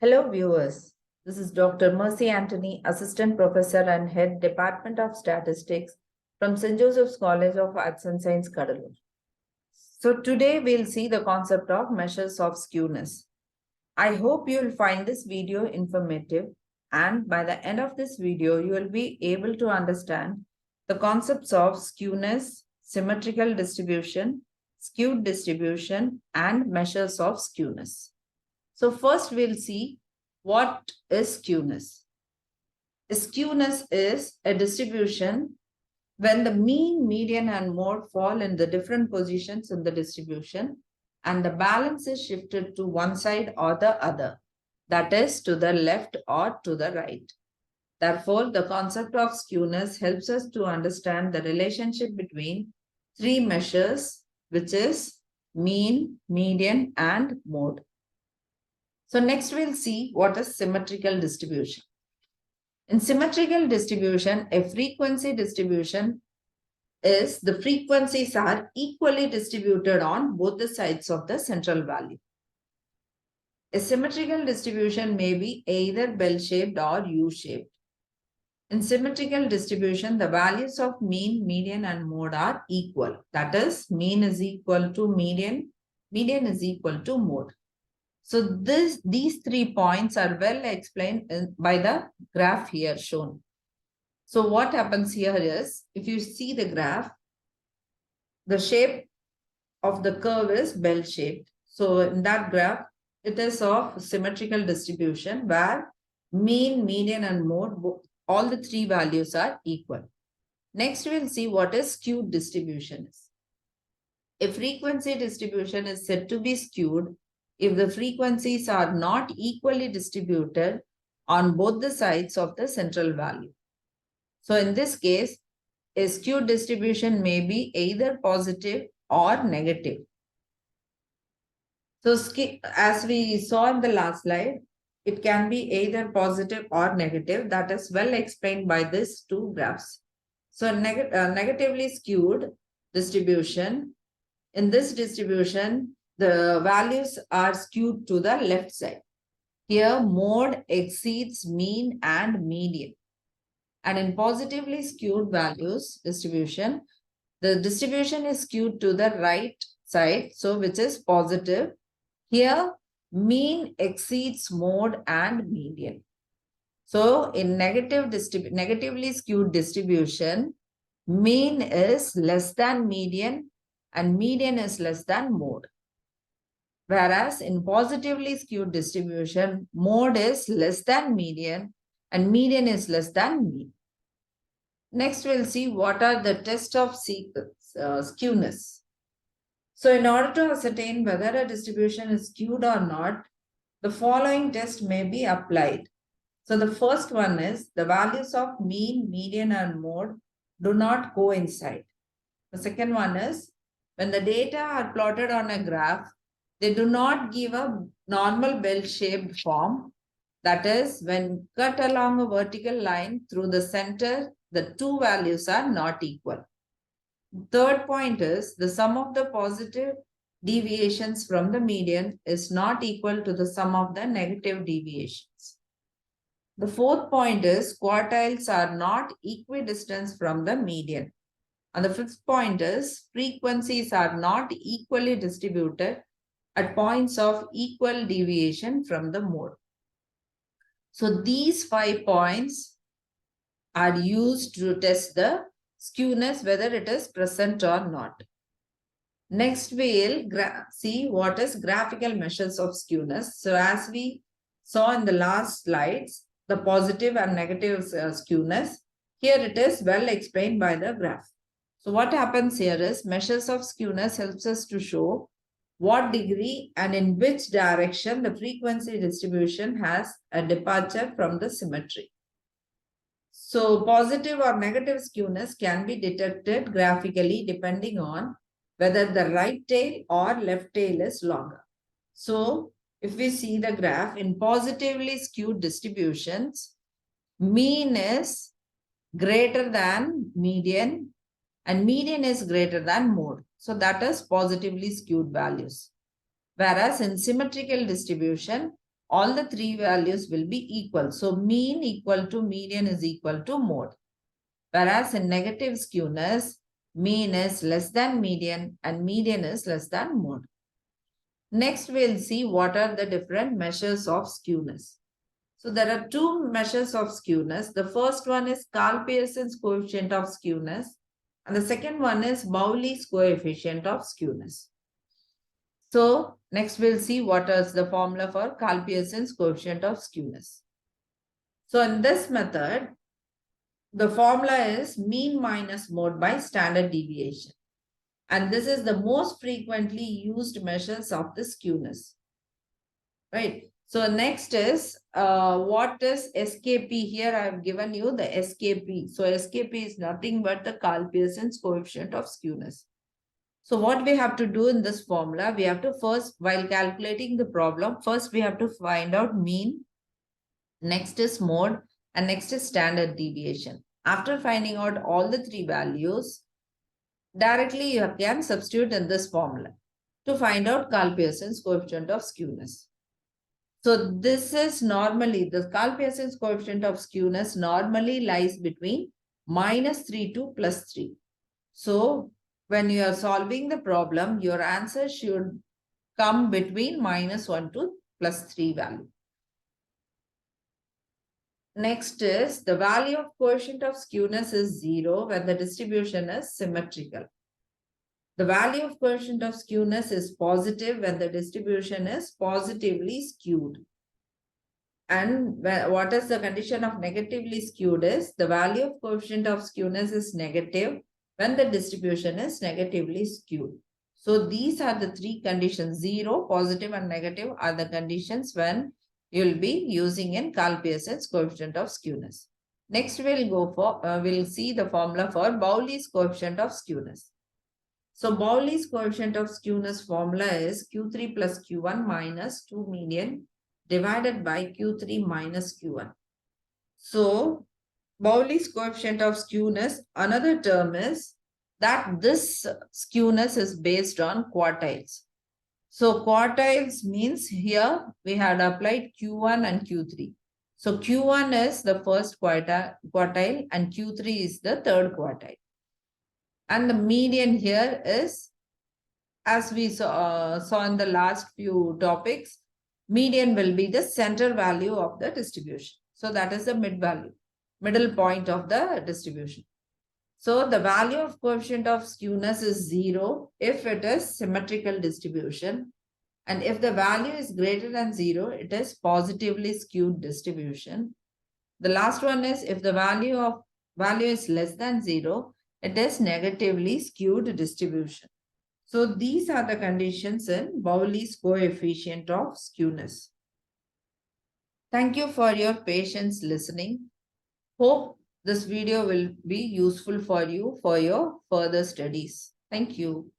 Hello viewers, this is Dr. Mercy Anthony, Assistant Professor and Head Department of Statistics from St. Joseph's College of Arts and Science, Cuddalore. So today we'll see the concept of measures of skewness. I hope you'll find this video informative, and by the end of this video, you will be able to understand the concepts of skewness, symmetrical distribution, skewed distribution, and measures of skewness. So first we'll see what is skewness. Skewness is a distribution when the mean, median, and mode fall in the different positions in the distribution and the balance is shifted to one side or the other, that is to the left or to the right. Therefore, the concept of skewness helps us to understand the relationship between three measures, which is mean, median, and mode. So next we'll see what is symmetrical distribution. In symmetrical distribution, a frequency distribution is the frequencies are equally distributed on both the sides of the central value. A symmetrical distribution may be either bell-shaped or U-shaped. In symmetrical distribution, the values of mean, median, and mode are equal. That is, mean is equal to median, median is equal to mode. So these 3 points are well explained by the graph here shown. So what happens here is, if you see the graph, the shape of the curve is bell-shaped. So in that graph, it is of symmetrical distribution where mean, median, and mode, all the 3 values are equal. Next, we'll see what is skewed distribution is. A frequency distribution is said to be skewed if the frequencies are not equally distributed on both the sides of the central value. So in this case, a skewed distribution may be either positive or negative. So as we saw in the last slide, it can be either positive or negative. That is well explained by these 2 graphs. So negatively skewed distribution, in this distribution, the values are skewed to the left side. Here, mode exceeds mean and median. And in positively skewed values distribution, the distribution is skewed to the right side, so which is positive. Here, mean exceeds mode and median. So in negatively skewed distribution, mean is less than median and median is less than mode. Whereas in positively skewed distribution, mode is less than median and median is less than mean. Next, we'll see what are the tests of skewness. So in order to ascertain whether a distribution is skewed or not, the following test may be applied. So the first one is the values of mean, median, and mode do not coincide. The second one is when the data are plotted on a graph, they do not give a normal bell-shaped form. That is, when cut along a vertical line through the center, the 2 values are not equal. Third point is the sum of the positive deviations from the median is not equal to the sum of the negative deviations. The fourth point is quartiles are not equidistant from the median. And the fifth point is frequencies are not equally distributed at points of equal deviation from the mode. So these 5 points are used to test the skewness, whether it is present or not. Next, we'll see what is graphical measures of skewness. So as we saw in the last slides, the positive and negative skewness, here it is well explained by the graph. So what happens here is measures of skewness helps us to show what degree and in which direction the frequency distribution has a departure from the symmetry. So positive or negative skewness can be detected graphically depending on whether the right tail or left tail is longer. So if we see the graph in positively skewed distributions, mean is greater than median and median is greater than mode. So that is positively skewed values. Whereas in symmetrical distribution, all the three values will be equal. So mean equal to median is equal to mode. Whereas in negative skewness, mean is less than median and median is less than mode. Next, we'll see what are the different measures of skewness. So there are two measures of skewness. The first one is Karl-Pearson's coefficient of skewness, and the second one is Bowley's coefficient of skewness. So next we'll see what is the formula for Karl-Pearson's coefficient of skewness. So in this method, the formula is mean minus mode by standard deviation. And this is the most frequently used measures of the skewness. Right. So next is what is SKP? Here I have given you the SKP. So SKP is nothing but the Karl-Pearson's coefficient of skewness. So what we have to do in this formula, we have to first, while calculating the problem, first we have to find out mean, next is mode, and next is standard deviation. After finding out all the three values, directly you can substitute in this formula to find out Karl-Pearson's coefficient of skewness. So this is normally, the Karl-Pearson's coefficient of skewness normally lies between -3 to +3. So when you are solving the problem, your answer should come between -1 to +3 value. Next is the value of coefficient of skewness is 0 when the distribution is symmetrical. The value of coefficient of skewness is positive when the distribution is positively skewed. And what is the condition of negatively skewed is the value of coefficient of skewness is negative when the distribution is negatively skewed. So these are the three conditions, 0, positive and negative are the conditions when you'll be using in Karl-Pearson's coefficient of skewness. Next we'll go for, we'll see the formula for Bowley's coefficient of skewness. So Bowley's coefficient of skewness formula is Q3 plus Q1 minus 2 median divided by Q3 minus Q1. So Bowley's coefficient of skewness, another term is that this skewness is based on quartiles. So quartiles means here we had applied Q1 and Q3. So Q1 is the first quartile and Q3 is the third quartile. And the median here is, as we saw in the last few topics, median will be the center value of the distribution. So that is the mid value, middle point of the distribution. So the value of coefficient of skewness is 0 if it is symmetrical distribution. And if the value is greater than 0, it is positively skewed distribution. The last one is if the value is less than 0, it is negatively skewed distribution. So these are the conditions in Bowley's coefficient of skewness. Thank you for your patience listening. Hope this video will be useful for you for your further studies. Thank you.